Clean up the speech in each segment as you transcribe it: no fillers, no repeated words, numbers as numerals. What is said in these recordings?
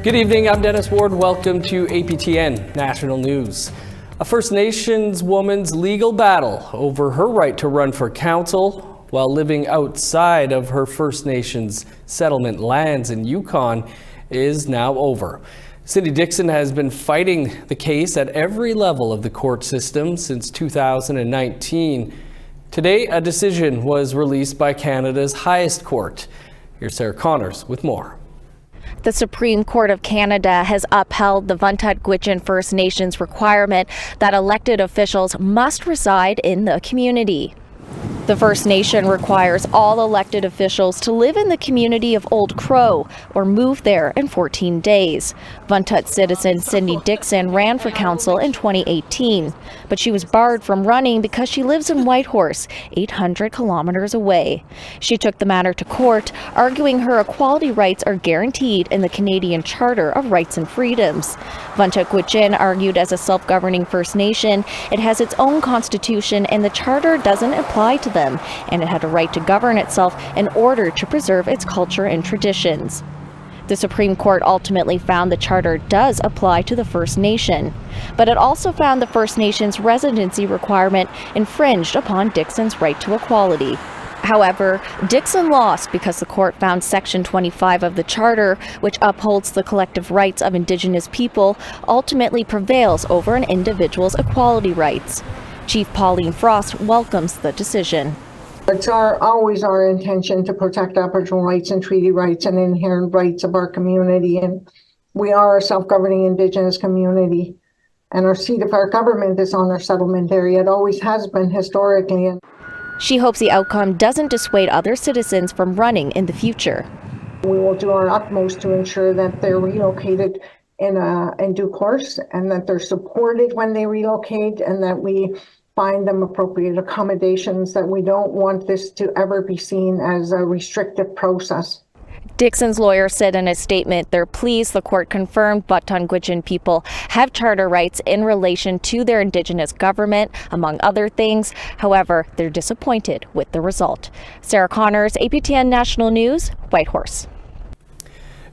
Good evening, I'm Dennis Ward. Welcome to APTN National News. A First Nations woman's legal battle over her right to run for council while living outside of her First Nations settlement lands in Yukon is now over. Cindy Dixon has been fighting the case at every level of the court system since 2019. Today, a decision was released by Canada's highest court. Here's Sarah Connors with more. The Supreme Court of Canada has upheld the Vuntut-Gwitchin First Nations requirement that elected officials must reside in the community. The First Nation requires all elected officials to live in the community of Old Crow or move there in 14 days. Vuntut citizen Cindy Dixon ran for council in 2018, but she was barred from running because she lives in Whitehorse, 800 kilometers away. She took the matter to court, arguing her equality rights are guaranteed in the Canadian Charter of Rights and Freedoms. Vuntut-Gwitchin argued as a self-governing First Nation, it has its own constitution and the Charter doesn't apply to them, and it had a right to govern itself in order to preserve its culture and traditions. The Supreme Court ultimately found the Charter does apply to the First Nation, but it also found the First Nation's residency requirement infringed upon Dixon's right to equality. However, Dixon lost because the court found Section 25 of the Charter, which upholds the collective rights of Indigenous people, ultimately prevails over an individual's equality rights. Chief Pauline Frost welcomes the decision. It's always our intention to protect Aboriginal rights and treaty rights and inherent rights of our community. And we are a self-governing Indigenous community. And our seat of our government is on our settlement area. It always has been historically. She hopes the outcome doesn't dissuade other citizens from running in the future. We will do our utmost to ensure that they're relocated in due course and that they're supported when they relocate and that we find them appropriate accommodations, that we don't want this to ever be seen as a restrictive process. Dixon's lawyer said in a statement they're pleased the court confirmed Vuntut-Gwitchin people have charter rights in relation to their Indigenous government, among other things. However, they're disappointed with the result. Sarah Connors, APTN National News, Whitehorse.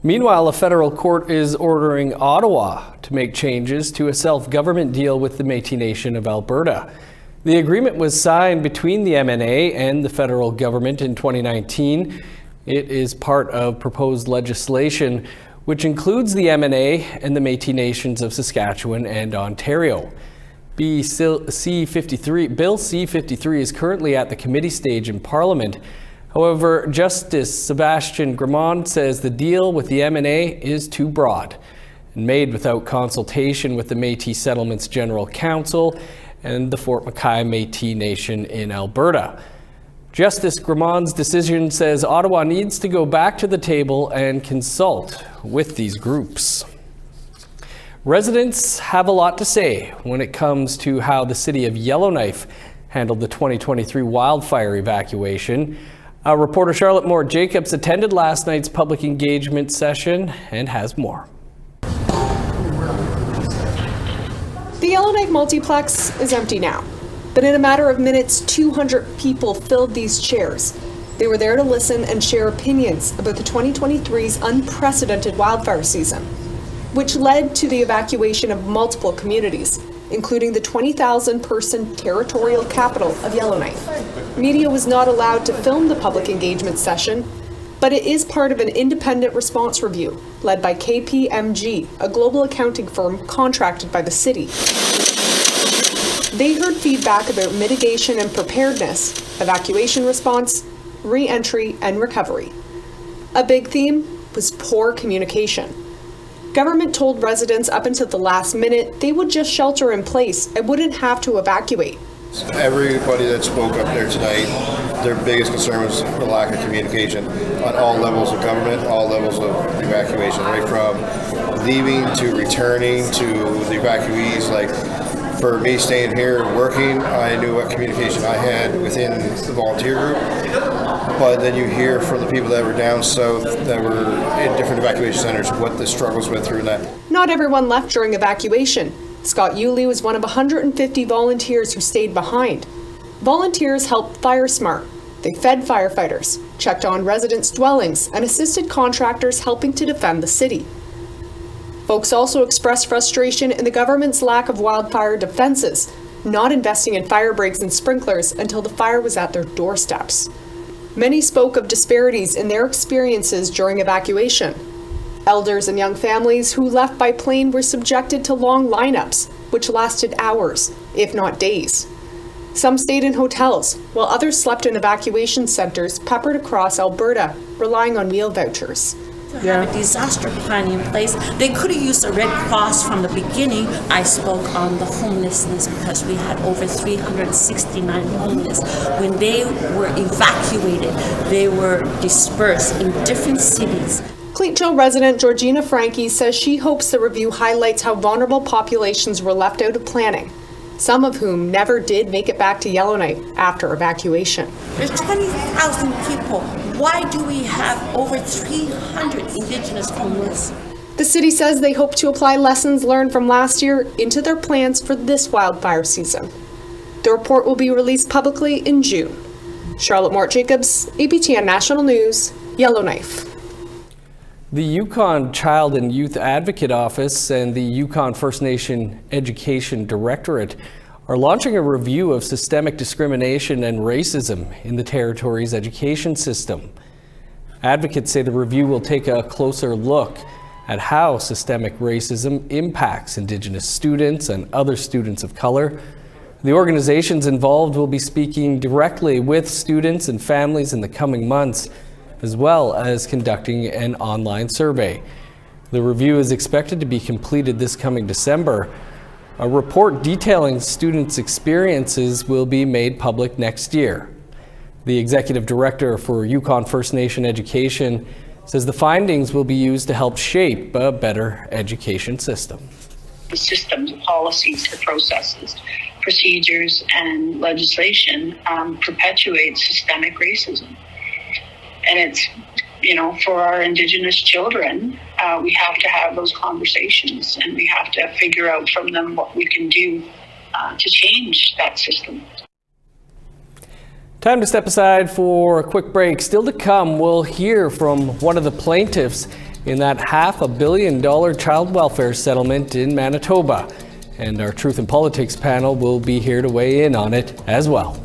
Meanwhile, a federal court is ordering Ottawa to make changes to a self-government deal with the Métis Nation of Alberta. The agreement was signed between the MNA and the federal government in 2019. It is part of proposed legislation which includes the MNA and the Métis Nations of Saskatchewan and Ontario. Bill C-53 is currently at the committee stage in Parliament. However, Justice Sebastian Gramond says the deal with the MNA is too broad and made without consultation with the Métis Settlements General Council and the Fort McKay Métis Nation in Alberta. Justice Gramond's decision says Ottawa needs to go back to the table and consult with these groups. Residents have a lot to say when it comes to how the city of Yellowknife handled the 2023 wildfire evacuation. Reporter Charlotte Moore-Jacobs attended last night's public engagement session and has more. The Yellowknife multiplex is empty now, but in a matter of minutes, 200 people filled these chairs. They were there to listen and share opinions about the 2023's unprecedented wildfire season, which led to the evacuation of multiple communities, including the 20,000-person territorial capital of Yellowknife. Media was not allowed to film the public engagement session, but it is part of an independent response review led by KPMG, a global accounting firm contracted by the city. They heard feedback about mitigation and preparedness, evacuation response, re-entry, and recovery. A big theme was poor communication. Government told residents up until the last minute they would just shelter in place and wouldn't have to evacuate. Everybody that spoke up there tonight, their biggest concern was the lack of communication on all levels of government, all levels of evacuation, right from leaving to returning to the evacuees. Like for me staying here and working, I knew what communication I had within the volunteer group, but then you hear from the people that were down south that were in different evacuation centers what the struggles went through in that. Not everyone left during evacuation. Scott Yulee was one of 150 volunteers who stayed behind. Volunteers helped Fire Smart. They fed firefighters, checked on residents' dwellings, and assisted contractors helping to defend the city. Folks also expressed frustration in the government's lack of wildfire defenses, not investing in fire breaks and sprinklers until the fire was at their doorsteps. Many spoke of disparities in their experiences during evacuation. Elders and young families who left by plane were subjected to long lineups, which lasted hours, if not days. Some stayed in hotels, while others slept in evacuation centers peppered across Alberta, relying on meal vouchers. To have a disaster plan in place. They could have used the Red Cross from the beginning. I spoke on the homelessness because we had over 369 homeless. When they were evacuated, they were dispersed in different cities. Cleatchill resident Georgina Frankie says she hopes the review highlights how vulnerable populations were left out of planning, some of whom never did make it back to Yellowknife after evacuation. There's 20,000 people. Why do we have over 300 Indigenous homeless? The city says they hope to apply lessons learned from last year into their plans for this wildfire season. The report will be released publicly in June. Charlotte Mort-Jacobs, APTN National News, Yellowknife. The Yukon Child and Youth Advocate Office and the Yukon First Nation Education Directorate are launching a review of systemic discrimination and racism in the territory's education system. Advocates say the review will take a closer look at how systemic racism impacts Indigenous students and other students of color. The organizations involved will be speaking directly with students and families in the coming months, as well as conducting an online survey. The review is expected to be completed this coming December. A report detailing students' experiences will be made public next year. The executive director for Yukon First Nation Education says the findings will be used to help shape a better education system. The systems, the policies, the processes, procedures, and legislation perpetuate systemic racism. And it's, for our Indigenous children, we have to have those conversations, and we have to figure out from them what we can do to change that system. Time to step aside for a quick break. Still to come, we'll hear from one of the plaintiffs in that $500 million child welfare settlement in Manitoba. And our Truth in Politics panel will be here to weigh in on it as well.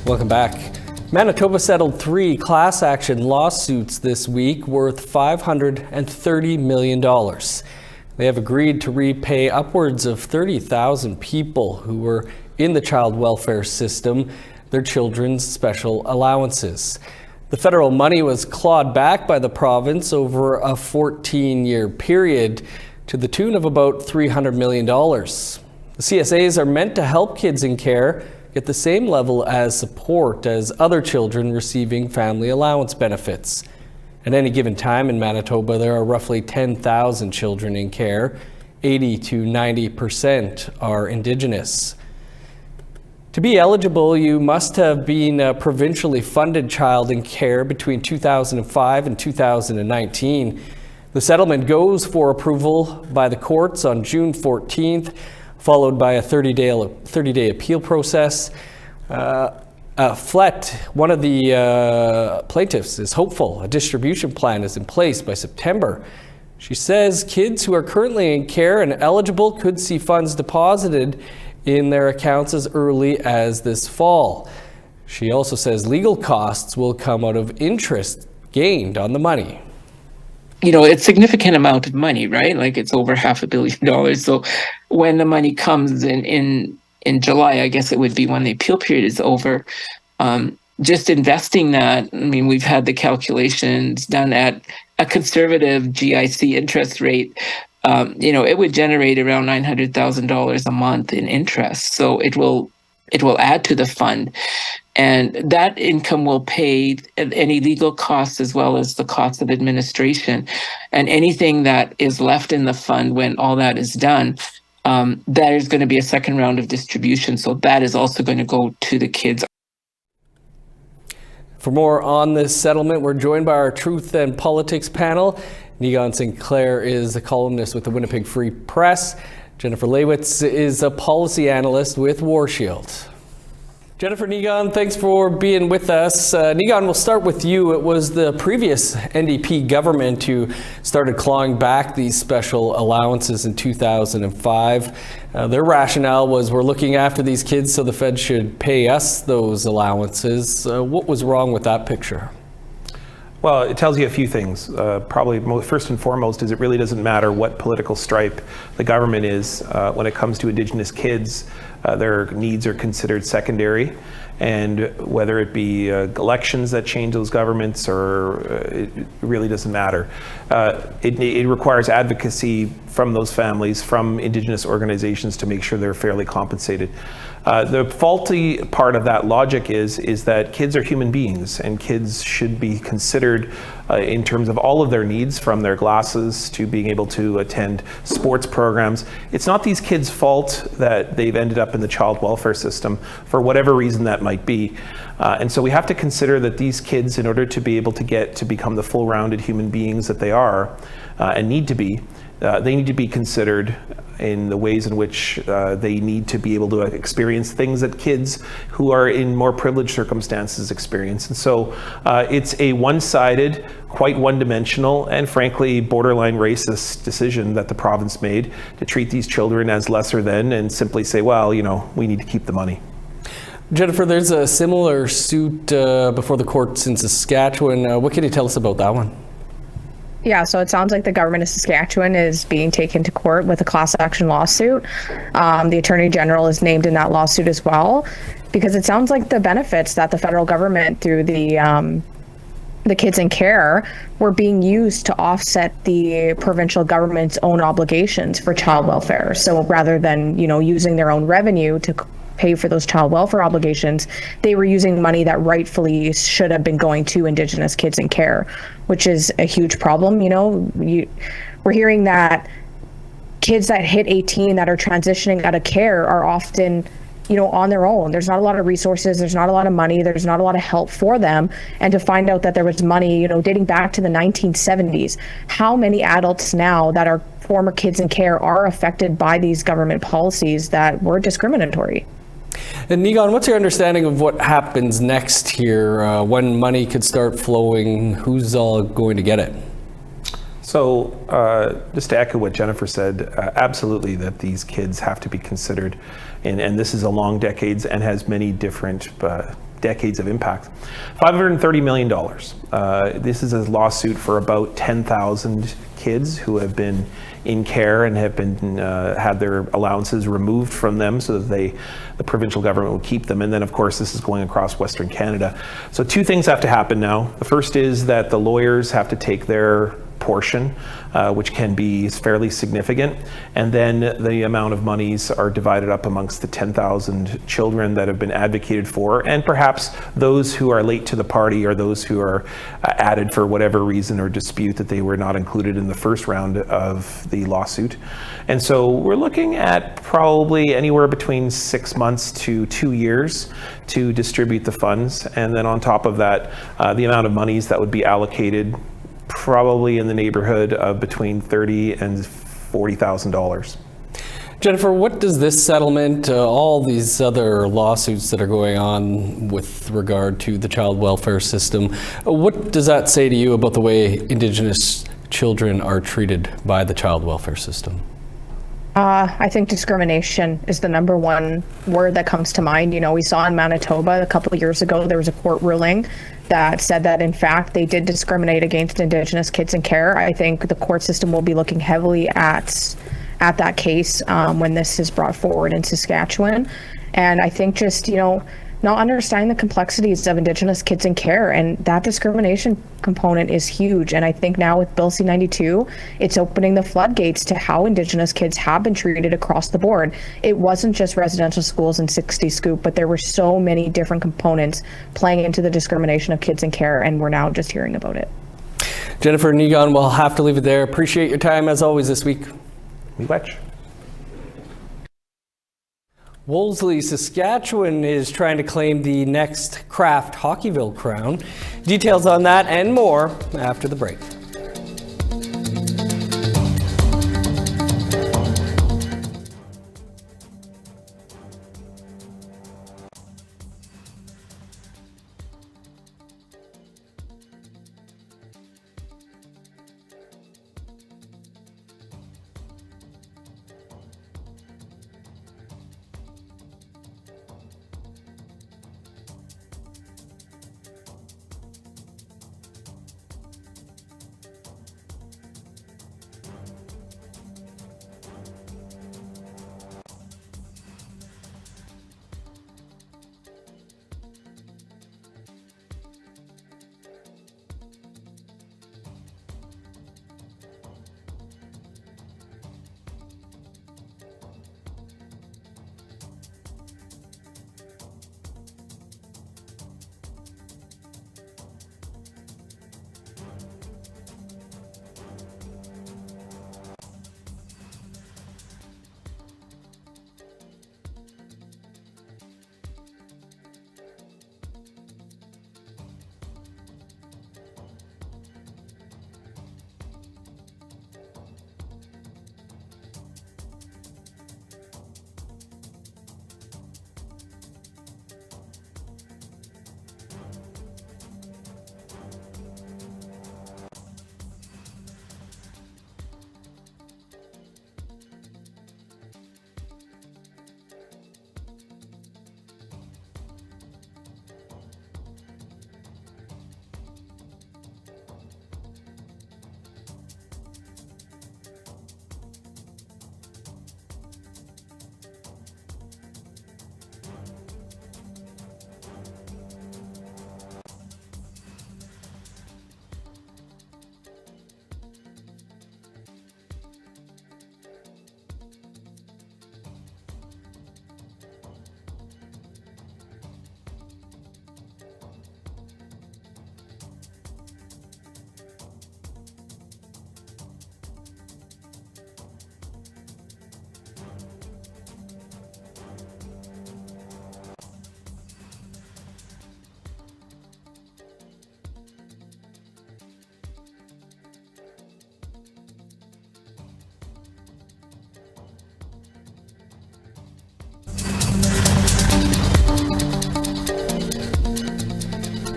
Welcome back. Manitoba settled 3 class action lawsuits this week worth $530 million. They have agreed to repay upwards of 30,000 people who were in the child welfare system their children's special allowances. The federal money was clawed back by the province over a 14-year period to the tune of about $300 million. The CSAs are meant to help kids in care get the same level as support as other children receiving family allowance benefits. At any given time in Manitoba, there are roughly 10,000 children in care. 80 to 90% are Indigenous. To be eligible, you must have been a provincially funded child in care between 2005 and 2019. The settlement goes for approval by the courts on June 14th, followed by a 30-day appeal process. Flett, one of the plaintiffs, is hopeful a distribution plan is in place by September. She says kids who are currently in care and eligible could see funds deposited in their accounts as early as this fall. She also says legal costs will come out of interest gained on the money. You know, it's a significant amount of money, right? Like it's over $500 million. So when the money comes in July, I guess it would be when the appeal period is over, just investing that, I mean, we've had the calculations done at a conservative GIC interest rate. It would generate around $900,000 a month in interest. So it will add to the fund. And that income will pay any legal costs as well as the cost of administration. And anything that is left in the fund when all that is done, there is going to be a second round of distribution. So that is also going to go to the kids. For more on this settlement, we're joined by our Truth and Politics panel. Negon Sinclair is a columnist with the Winnipeg Free Press. Jennifer Lewitz is a policy analyst with War Shield. Jennifer, Negon, thanks for being with us. Negon, we'll start with you. It was the previous NDP government who started clawing back these special allowances in 2005. Their rationale was we're looking after these kids, so the Fed should pay us those allowances. What was wrong with that picture? Well, it tells you a few things. Probably first and foremost is it really doesn't matter what political stripe the government is. When it comes to Indigenous kids, their needs are considered secondary. And whether it be elections that change those governments or it really doesn't matter. It requires advocacy from those families, from Indigenous organizations to make sure they're fairly compensated. The faulty part of that logic is that kids are human beings and kids should be considered in terms of all of their needs, from their glasses to being able to attend sports programs. It's not these kids' fault that they've ended up in the child welfare system for whatever reason that might be. And so we have to consider that these kids, in order to be able to get to become the full-rounded human beings that they are and need to be, they need to be considered in the ways in which they need to be able to experience things that kids who are in more privileged circumstances experience. And so it's a one-sided, quite one-dimensional, and frankly borderline racist decision that the province made to treat these children as lesser than and simply say, well, you know, we need to keep the money. Jennifer, there's a similar suit before the courts in Saskatchewan. What can you tell us about that one? Yeah, so it sounds like the government of Saskatchewan is being taken to court with a class action lawsuit. The Attorney General is named in that lawsuit as well, because it sounds like the benefits that the federal government through the kids in care were being used to offset the provincial government's own obligations for child welfare. So rather than, using their own revenue to pay for those child welfare obligations, they were using money that rightfully should have been going to Indigenous kids in care, which is a huge problem. We're hearing that kids that hit 18 that are transitioning out of care are often, on their own. There's not a lot of resources, there's not a lot of money, there's not a lot of help for them. And to find out that there was money, dating back to the 1970s, how many adults now that are former kids in care are affected by these government policies that were discriminatory? And Negon, what's your understanding of what happens next here? When money could start flowing, who's all going to get it? So just to echo what Jennifer said, absolutely that these kids have to be considered. And this is a long decades and has many different decades of impact. $530 million. This is a lawsuit for about 10,000 kids who have been in care and have been had their allowances removed from them so that the provincial government would keep them. And then, of course, this is going across Western Canada. So two things have to happen now. The first is that the lawyers have to take their portion, which can be fairly significant, and then the amount of monies are divided up amongst the 10,000 children that have been advocated for, and perhaps those who are late to the party or those who are added for whatever reason or dispute that they were not included in the first round of the lawsuit. And so we're looking at probably anywhere between 6 months to 2 years to distribute the funds, and then on top of that, the amount of monies that would be allocated probably in the neighborhood of between $30,000 and $40,000. Jennifer, what does this settlement, all these other lawsuits that are going on with regard to the child welfare system, what does that say to you about the way Indigenous children are treated by the child welfare system? I think discrimination is the number one word that comes to mind. You know, we saw in Manitoba a couple of years ago, there was a court ruling that said that, in fact, they did discriminate against Indigenous kids in care. I think the court system will be looking heavily at that case when this is brought forward in Saskatchewan. And I think just, you know, not understanding the complexities of Indigenous kids in care, and that discrimination component is huge. And I think now with Bill C-92, it's opening the floodgates to how Indigenous kids have been treated across the board. It wasn't just residential schools and 60 Scoop, but there were so many different components playing into the discrimination of kids in care, and we're now just hearing about it. Jennifer and Yukon, we'll have to leave it there. Appreciate your time as always this week. We watch. Wolsley, Saskatchewan is trying to claim the next Kraft Hockeyville crown. Details on that and more after the break.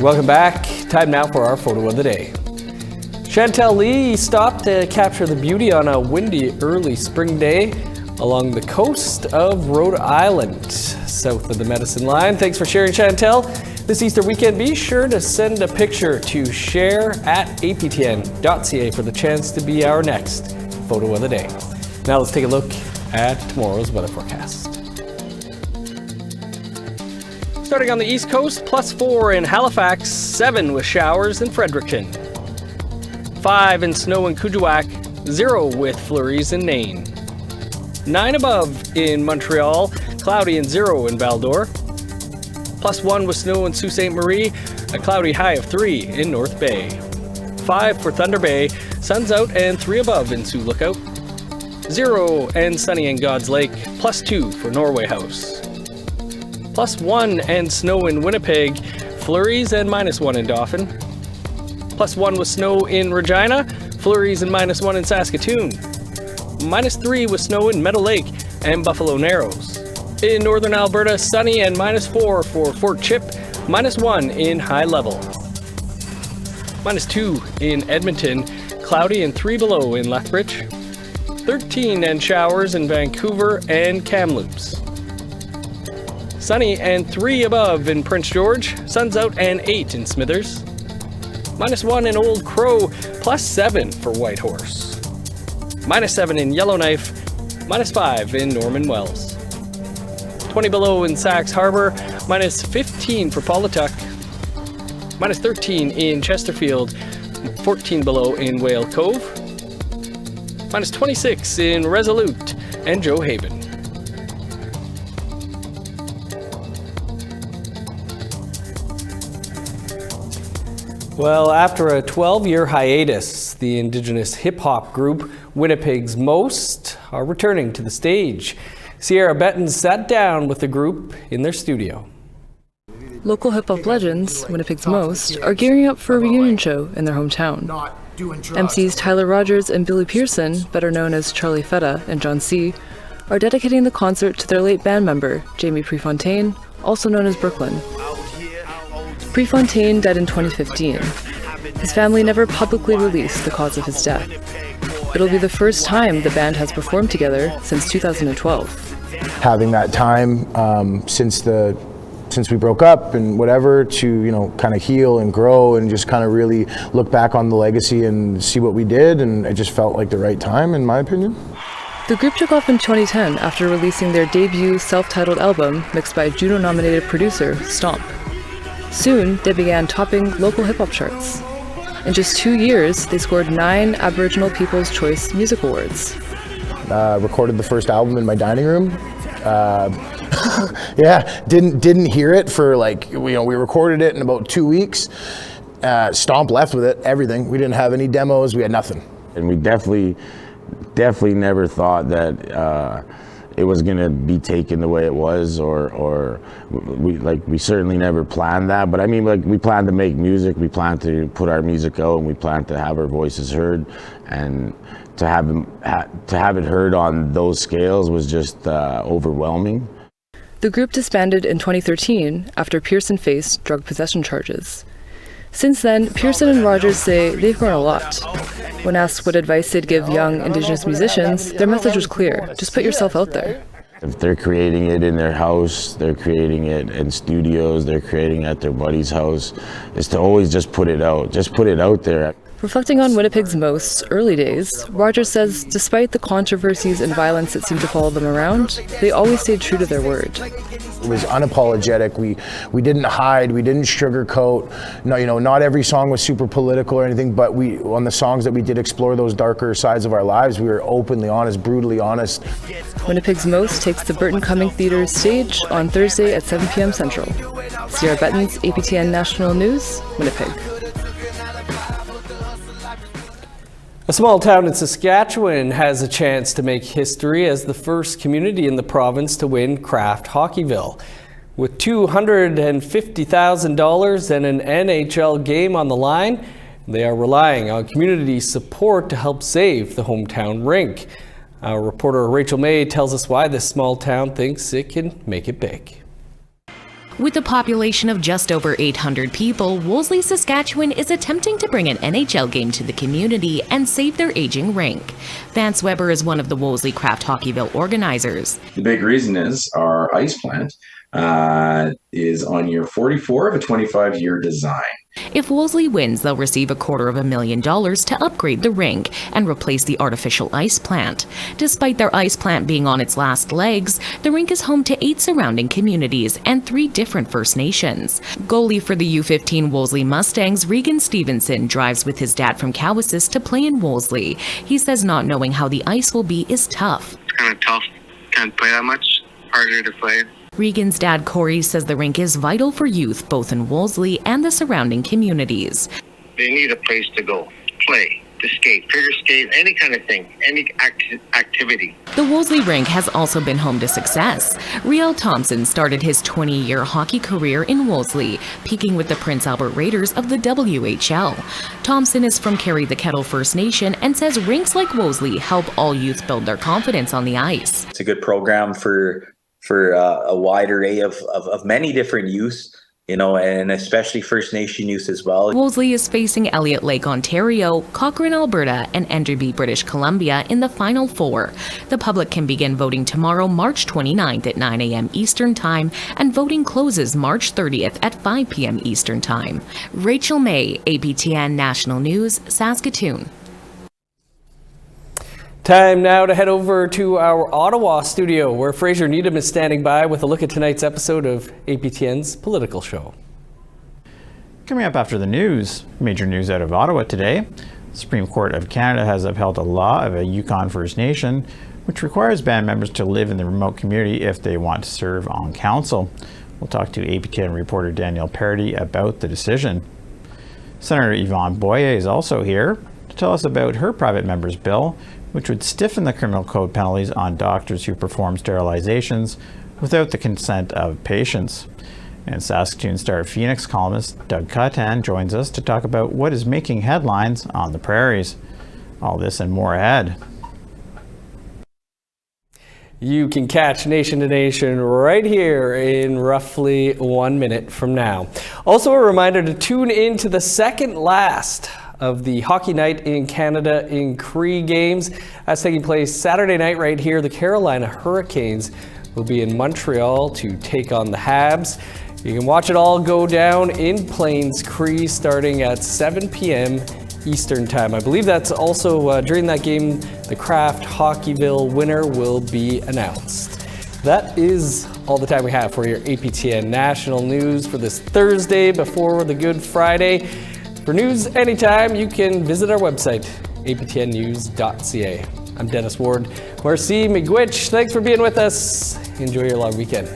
Welcome back. Time now for our photo of the day. Chantel Lee stopped to capture the beauty on a windy early spring day along the coast of Rhode Island, south of the Medicine Line. Thanks for sharing, Chantel. This Easter weekend, be sure to send a picture to share@aptn.ca for the chance to be our next photo of the day. Now let's take a look at tomorrow's weather forecast. Starting on the East Coast, +4 in Halifax, 7 with showers in Fredericton. 5 in snow in Kuujjuaq, 0 with flurries in Nain. 9 above in Montreal, cloudy and 0 in Val-d'Or. +1 with snow in Sault Ste. Marie, a cloudy high of 3 in North Bay. 5 for Thunder Bay, sun's out and 3 above in Sioux Lookout. 0 and sunny in God's Lake, +2 for Norway House. +1 and snow in Winnipeg, flurries and -1 in Dauphin. +1 with snow in Regina, flurries and -1 in Saskatoon. -3 with snow in Meadow Lake and Buffalo Narrows. In northern Alberta, sunny and -4 for Fort Chip, -1 in High Level. -2 in Edmonton, cloudy and 3 below in Lethbridge. 13 and showers in Vancouver and Kamloops. Sunny and 3 above in Prince George, sun's out and 8 in Smithers. -1 in Old Crow, +7 for Whitehorse. -7 in Yellowknife, -5 in Norman Wells. 20 below in Sax Harbor, -15 for Paulatuck. -13 in Chesterfield, 14 below in Whale Cove. -26 in Resolute and Joe Haven. Well, after a 12-year hiatus, the Indigenous hip hop group Winnipeg's Most are returning to the stage. Sierra Bettens sat down with the group in their studio. Local hip hop legends, Winnipeg's Most, are gearing up for a reunion show in their hometown. MCs Tyler Rogers and Billy Pearson, better known as Charlie Fetta and John C., are dedicating the concert to their late band member, Jamie Prefontaine, also known as Brooklyn. Prefontaine died in 2015. His family never publicly released the cause of his death. It'll be the first time the band has performed together since 2012. Having that time since we broke up and whatever to kind of heal and grow and just kind of really look back on the legacy and see what we did, and it just felt like the right time in my opinion. The group took off in 2010 after releasing their debut self-titled album mixed by Juno-nominated producer Stomp. Soon, they began topping local hip-hop charts. In just 2 years, they scored 9 Aboriginal People's Choice Music Awards. Recorded the first album in my dining room. Yeah, didn't hear it for we recorded it in about 2 weeks. Stomp left with it, everything. We didn't have any demos, we had nothing. And we definitely never thought that it was gonna be taken the way it was, or we certainly never planned that. But I mean, we planned to make music, we planned to put our music out, and we planned to have our voices heard, and to have it heard on those scales was just overwhelming. The group disbanded in 2013 after Pearson faced drug possession charges. Since then, Pearson and Rogers say they've grown a lot. When asked what advice they'd give young Indigenous musicians, their message was clear: just put yourself out there. If they're creating it in their house, they're creating it in studios, they're creating it at their buddy's house, is to always just put it out there. Reflecting on Winnipeg's Most's early days, Rogers says despite the controversies and violence that seemed to follow them around, they always stayed true to their word. It was unapologetic. We didn't hide, we didn't sugarcoat. No, not every song was super political or anything, but on the songs that we did explore those darker sides of our lives, we were openly honest, brutally honest. Winnipeg's Most takes the Burton Cumming Theater's stage on Thursday at 7 p.m. Central. Sierra Bettens, APTN National News, Winnipeg. A small town in Saskatchewan has a chance to make history as the first community in the province to win Craft Hockeyville. With $250,000 and an NHL game on the line, they are relying on community support to help save the hometown rink. Our reporter Rachel May tells us why this small town thinks it can make it big. With a population of just over 800 people, Wolsley, Saskatchewan is attempting to bring an NHL game to the community and save their aging rink. Vance Weber is one of the Wolsley Craft Hockeyville organizers. The big reason is our ice plant is on year 44 of a 25-year design. If Wolsley wins, they'll receive $250,000 to upgrade the rink and replace the artificial ice plant. Despite their ice plant being on its last legs, the rink is home to 8 surrounding communities and 3 different First Nations. Goalie for the U15 Wolsley Mustangs, Regan Stevenson, drives with his dad from Cowessess to play in Wolsley. He says not knowing how the ice will be is tough. It's kind of tough. Can't play that much. Harder to play. Regan's dad, Corey, says the rink is vital for youth both in Wolsley and the surrounding communities. They need a place to go, play, to skate, figure skate, any kind of thing, any activity. The Wolsley rink has also been home to success. Riel Thompson started his 20-year hockey career in Wolsley, peaking with the Prince Albert Raiders of the WHL. Thompson is from Carry the Kettle First Nation and says rinks like Wolsley help all youth build their confidence on the ice. It's a good program for a wide array of many different youth, and especially First Nation youth as well. Wolsley is facing Elliott Lake, Ontario, Cochrane, Alberta, and Enderby, British Columbia in the Final Four. The public can begin voting tomorrow, March 29th at 9 a.m. Eastern Time, and voting closes March 30th at 5 p.m. Eastern Time. Rachel May, APTN National News, Saskatoon. Time now to head over to our Ottawa studio, where Fraser Needham is standing by with a look at tonight's episode of APTN's Political Show. Coming up after the news, major news out of Ottawa today. The Supreme Court of Canada has upheld a law of a Yukon First Nation, which requires band members to live in the remote community if they want to serve on council. We'll talk to APTN reporter Danielle Parody about the decision. Senator Yvonne Boyer is also here to tell us about her private member's bill, which would stiffen the criminal code penalties on doctors who perform sterilizations without the consent of patients. And Saskatoon Star Phoenix columnist Doug Cottan joins us to talk about what is making headlines on the prairies. All this and more ahead. You can catch Nation to Nation right here in roughly 1 minute from now. Also a reminder to tune in to the second last of the Hockey Night in Canada in Cree games. That's taking place Saturday night right here. The Carolina Hurricanes will be in Montreal to take on the Habs. You can watch it all go down in Plains Cree starting at 7 p.m. Eastern Time. I believe that's also during that game, the Kraft Hockeyville winner will be announced. That is all the time we have for your APTN National News for this Thursday before the Good Friday. For news anytime, you can visit our website, aptnnews.ca. I'm Dennis Ward. Marcy McGuitch, thanks for being with us. Enjoy your long weekend.